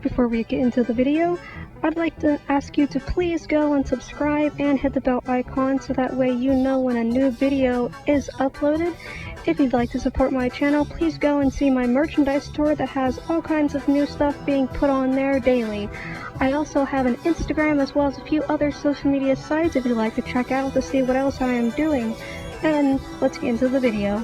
Before we get into the video, I'd like to ask you to please go and subscribe and hit the bell icon so that way you know when a new video is uploaded. If you'd like to support my channel, please go and see my merchandise store that has all kinds of new stuff being put on there daily. I also have an Instagram as well as a few other social media sites if you'd like to check out to see what else I am doing. And let's get into the video.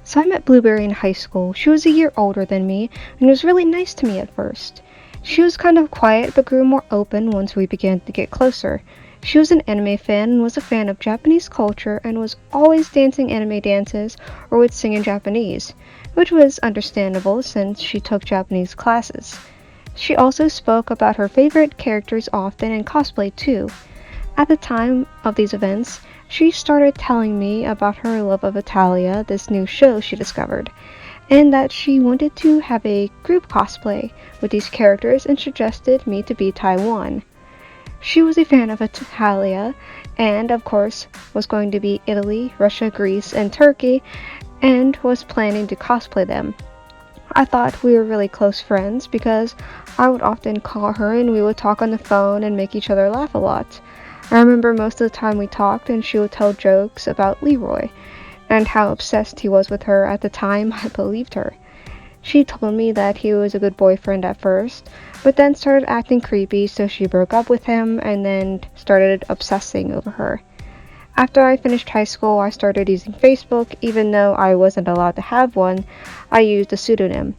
So I met Blueberry in high school. She was a year older than me and was really nice to me at first. She was kind of quiet but grew more open once we began to get closer. She was an anime fan and was a fan of Japanese culture and was always dancing anime dances or would sing in Japanese, which was understandable since she took Japanese classes. She also spoke about her favorite characters often and cosplay too. At the time of these events, she started telling me about her love of Hetalia, this new show she discovered, and that she wanted to have a group cosplay with these characters and suggested me to be Taiwan. She was a fan of Hetalia and, of course, was going to be Italy, Russia, Greece, and Turkey, and was planning to cosplay them. I thought we were really close friends because I would often call her and we would talk on the phone and make each other laugh a lot. I remember most of the time we talked and she would tell jokes about Leroy and how obsessed he was with her at the time. I believed her. She told me that he was a good boyfriend at first, but then started acting creepy, so she broke up with him and then started obsessing over her. After I finished high school, I started using Facebook. Even though I wasn't allowed to have one, I used a pseudonym.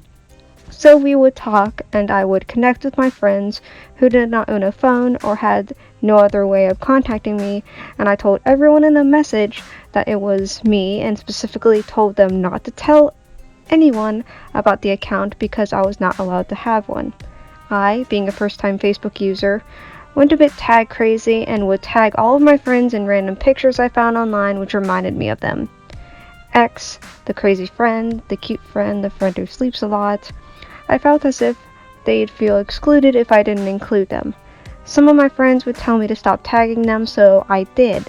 So we would talk and I would connect with my friends who did not own a phone or had no other way of contacting me, and I told everyone in the message that it was me and specifically told them not to tell anyone about the account because I was not allowed to have one. I, being a first-time Facebook user, went a bit tag crazy and would tag all of my friends in random pictures I found online which reminded me of them. X, the crazy friend, the cute friend, the friend who sleeps a lot. I felt as if they'd feel excluded if I didn't include them. Some of my friends would tell me to stop tagging them, so I did.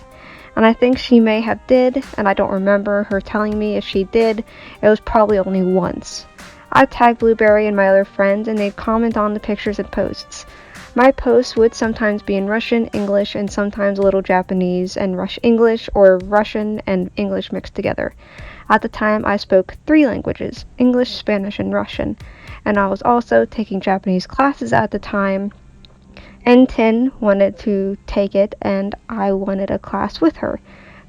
And I think she may have did, and I don't remember her telling me if she did. It was probably only once. I tagged Blueberry and my other friends, and they'd comment on the pictures and posts. My posts would sometimes be in Russian, English, and sometimes a little Japanese and English, or Russian and English mixed together. At the time, I spoke 3 languages, English, Spanish, and Russian, and I was also taking Japanese classes at the time. And Tin wanted to take it, and I wanted a class with her,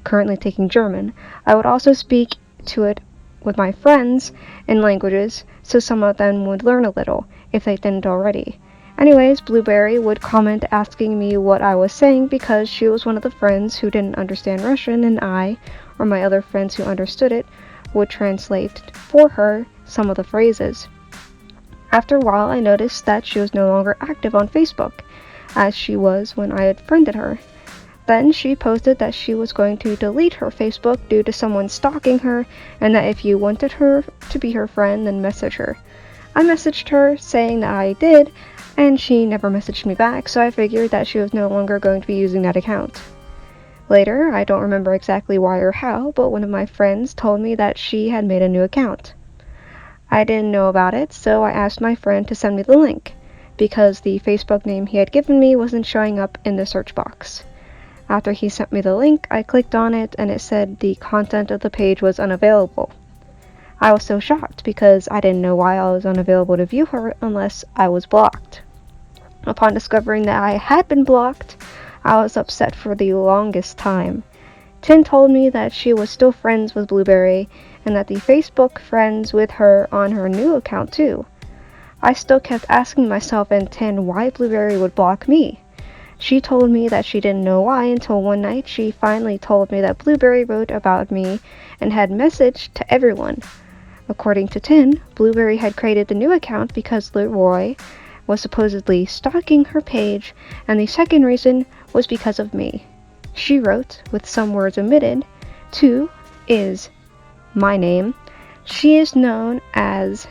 currently taking German. I would also speak to it with my friends in languages, so some of them would learn a little, if they didn't already. Anyways, Blueberry would comment asking me what I was saying because she was one of the friends who didn't understand Russian, and I, or my other friends who understood it, would translate for her some of the phrases. After a while, I noticed that she was no longer active on Facebook, as she was when I had friended her. Then she posted that she was going to delete her Facebook due to someone stalking her, and that if you wanted her to be her friend, then message her. I messaged her saying that I did, and she never messaged me back, so I figured that she was no longer going to be using that account. Later, I don't remember exactly why or how, but one of my friends told me that she had made a new account. I didn't know about it, so I asked my friend to send me the link, because the Facebook name he had given me wasn't showing up in the search box. After he sent me the link, I clicked on it and it said the content of the page was unavailable. I was so shocked because I didn't know why I was unavailable to view her unless I was blocked. Upon discovering that I had been blocked, I was upset for the longest time. Tin told me that she was still friends with Blueberry and that the Facebook friends with her on her new account too. I still kept asking myself and Tin why Blueberry would block me. She told me that she didn't know why until one night she finally told me that Blueberry wrote about me and had messaged to everyone. According to Tin, Blueberry had created the new account because Leroy was supposedly stalking her page, and the second reason was because of me. She wrote, with some words omitted, 2 is my name. She is known as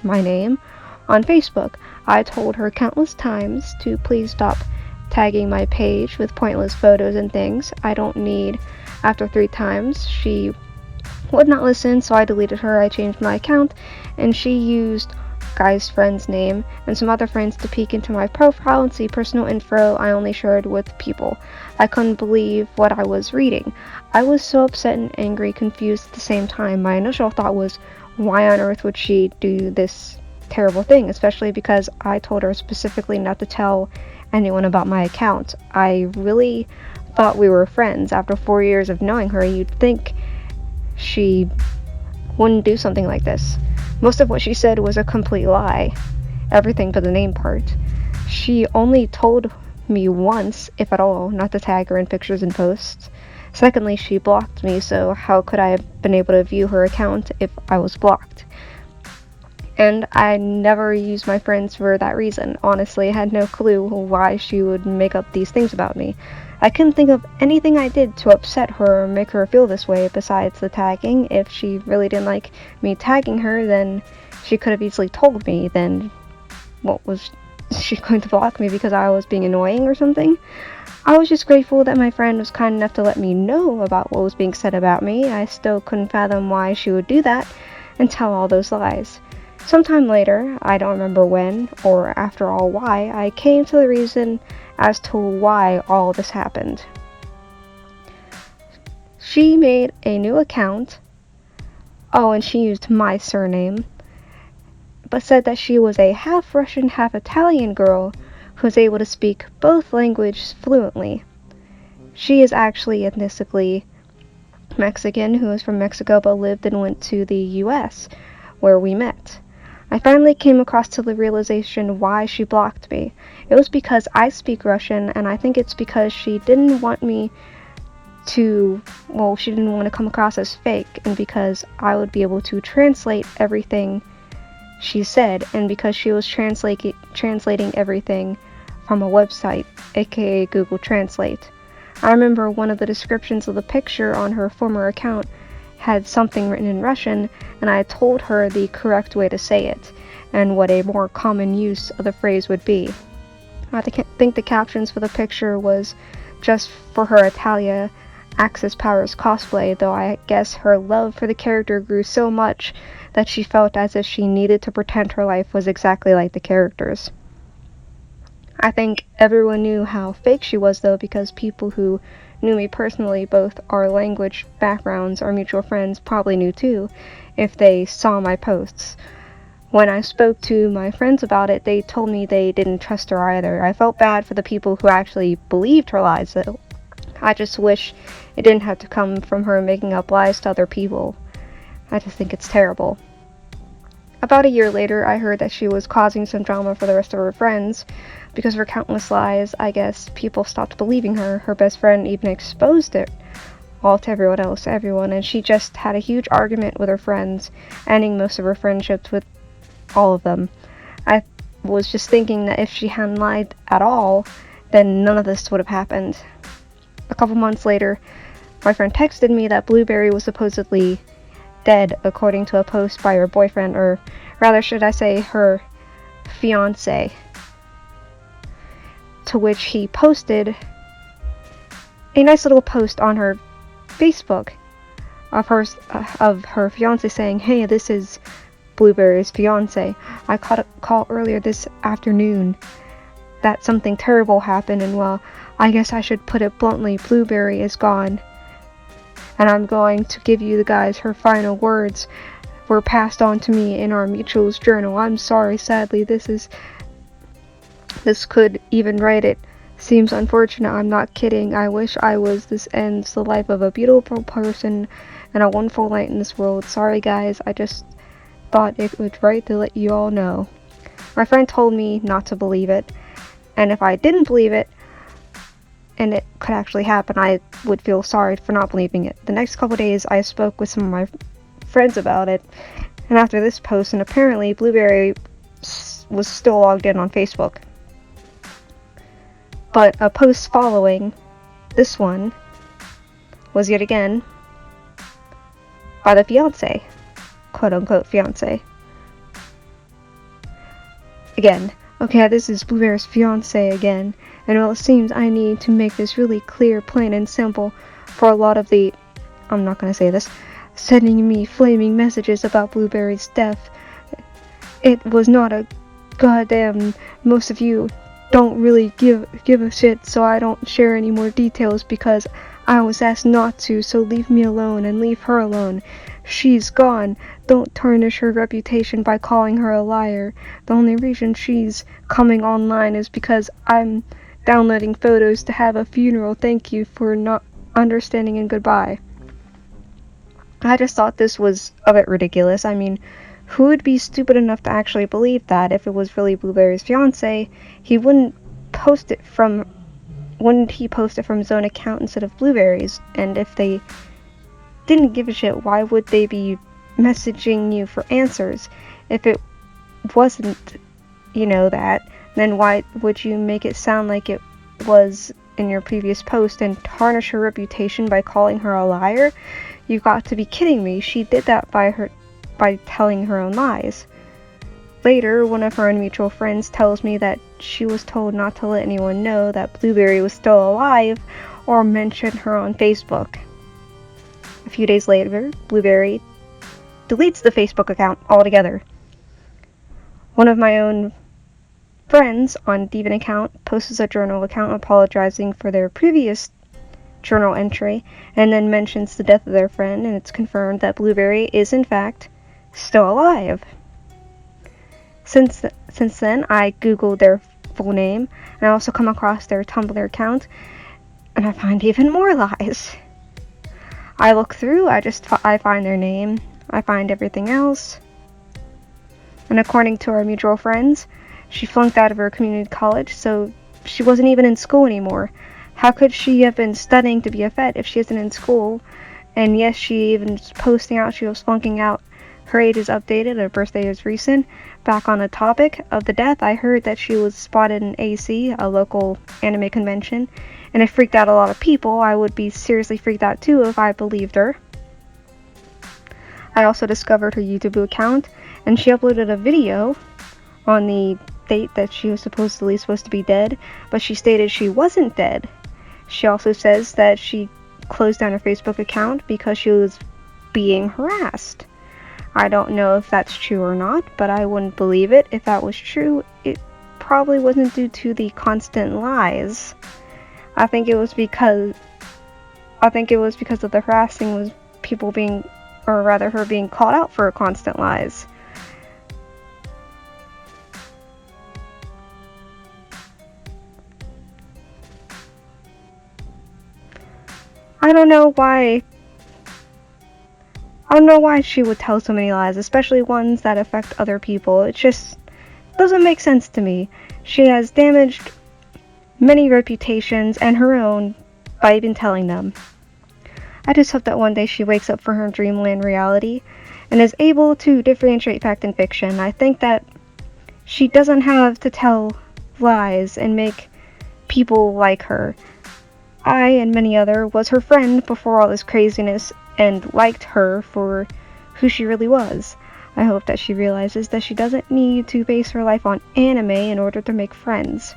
my name on Facebook. I told her countless times to please stop tagging my page with pointless photos and things I don't need. After 3 times, she would not listen, so I deleted her. I changed my account and she used guy's friend's name and some other friends to peek into my profile and see personal info I only shared with people. I couldn't believe what I was reading. I was so upset and angry, confused at the same time. My initial thought was, why on earth would she do this terrible thing, especially because I told her specifically not to tell anyone about my account. I really thought we were friends. After 4 years of knowing her, you'd think she wouldn't do something like this. Most of what she said was a complete lie. Everything but the name part. She only told me once, if at all, not to tag her in pictures and posts. Secondly, she blocked me, so how could I have been able to view her account if I was blocked? And I never used my friends for that reason. Honestly, I had no clue why she would make up these things about me. I couldn't think of anything I did to upset her or make her feel this way besides the tagging. If she really didn't like me tagging her, then she could have easily told me. Then what was she going to block me because I was being annoying or something? I was just grateful that my friend was kind enough to let me know about what was being said about me. I still couldn't fathom why she would do that and tell all those lies. Sometime later, I don't remember when, or after all why, I came to the reason as to why all this happened. She made a new account, and she used my surname, but said that she was a half Russian, half Italian girl who was able to speak both languages fluently. She is actually ethnically Mexican, who is from Mexico but lived and went to the US, where we met. I finally came across to the realization why she blocked me. It was because I speak Russian, and I think it's because she didn't want me to, she didn't want to come across as fake, and because I would be able to translate everything she said, and because she was translating everything from a website, aka Google Translate. I remember one of the descriptions of the picture on her former account had something written in Russian, and I told her the correct way to say it, and what a more common use of the phrase would be. I think the captions for the picture was just for her Hetalia Access Powers cosplay, though I guess her love for the character grew so much that she felt as if she needed to pretend her life was exactly like the characters. I think everyone knew how fake she was, though, because people who knew me personally, both our language backgrounds, our mutual friends, probably knew too, if they saw my posts. When I spoke to my friends about it, they told me they didn't trust her either. I felt bad for the people who actually believed her lies, though. I just wish it didn't have to come from her making up lies to other people. I just think it's terrible. About a year later, I heard that she was causing some drama for the rest of her friends. Because of her countless lies, I guess people stopped believing her. Her best friend even exposed it all to everyone, and she just had a huge argument with her friends, ending most of her friendships with all of them. I was just thinking that if she hadn't lied at all, then none of this would have happened. A couple months later, my friend texted me that Blueberry was supposedly dead, according to a post by her boyfriend, or rather should I say her fiancé, to which he posted a nice little post on her Facebook of her fiancé saying, "Hey, this is Blueberry's fiancé. I caught a call earlier this afternoon that something terrible happened, and well, I guess I should put it bluntly, Blueberry is gone. And I'm going to give you the guys her final words were passed on to me in our mutual's journal. I'm sorry, sadly, this could even write it. Seems unfortunate, I'm not kidding. I wish I was. This ends the life of a beautiful person and a wonderful light in this world. Sorry guys, I just thought it was right to let you all know." My friend told me not to believe it, and if I didn't believe it, and it could actually happen, I would feel sorry for not believing it. The next couple days, I spoke with some of my friends about it, and after this post, and apparently Blueberry was still logged in on Facebook. But a post following this one was yet again by the fiancé, quote-unquote fiancé. Again, okay, this is Blueberry's fiancé again, and well, it seems I need to make this really clear, plain, and simple for a lot of the, I'm not gonna say this, sending me flaming messages about Blueberry's death. it was not a goddamn, most of you don't really give a shit, so I don't share any more details because I was asked not to, so leave me alone and leave her alone. She's gone. Don't tarnish her reputation by calling her a liar. The only reason she's coming online is because I'm downloading photos to have a funeral. Thank you for not understanding and goodbye. I just thought this was a bit ridiculous. I mean, who would be stupid enough to actually believe that if it was really Blueberry's fiance, wouldn't he post it from his own account instead of Blueberry's? And if they didn't give a shit, why would they be messaging you for answers? If it wasn't, that, then why would you make it sound like it was in your previous post and tarnish her reputation by calling her a liar? You got to be kidding me. She did that by telling her own lies. Later, one of her mutual friends tells me that she was told not to let anyone know that Blueberry was still alive or mention her on Facebook. A few days later, Blueberry deletes the Facebook account altogether. One of my own friends on Deviant account posts a journal account apologizing for their previous journal entry and then mentions the death of their friend, and it's confirmed that Blueberry is in fact still alive. Since then, I googled their full name, and I also come across their Tumblr account, and I find even more lies. I look through, I find their name, I find everything else, and according to our mutual friends, she flunked out of her community college, so she wasn't even in school anymore. How could she have been studying to be a vet if she isn't in school? And yes, she even was posting out she was flunking out. Her age is updated, her birthday is recent. Back on the topic of the death, I heard that she was spotted in AC, a local anime convention, and it freaked out a lot of people. I would be seriously freaked out too if I believed her. I also discovered her YouTube account, and she uploaded a video on the date that she was supposed to be dead, but she stated she wasn't dead. She also says that she closed down her Facebook account because she was being harassed. I don't know if that's true or not, but I wouldn't believe it. If that was true, it probably wasn't due to the constant lies. I think it was because of the harassing was people being, or rather her being called out for constant lies. I don't know why she would tell so many lies, especially ones that affect other people. It just doesn't make sense to me. She has damaged many reputations and her own by even telling them. I just hope that one day she wakes up from her dreamland reality and is able to differentiate fact and fiction. I think that she doesn't have to tell lies and make people like her. I, and many other, was her friend before all this craziness and liked her for who she really was. I hope that she realizes that she doesn't need to base her life on anime in order to make friends.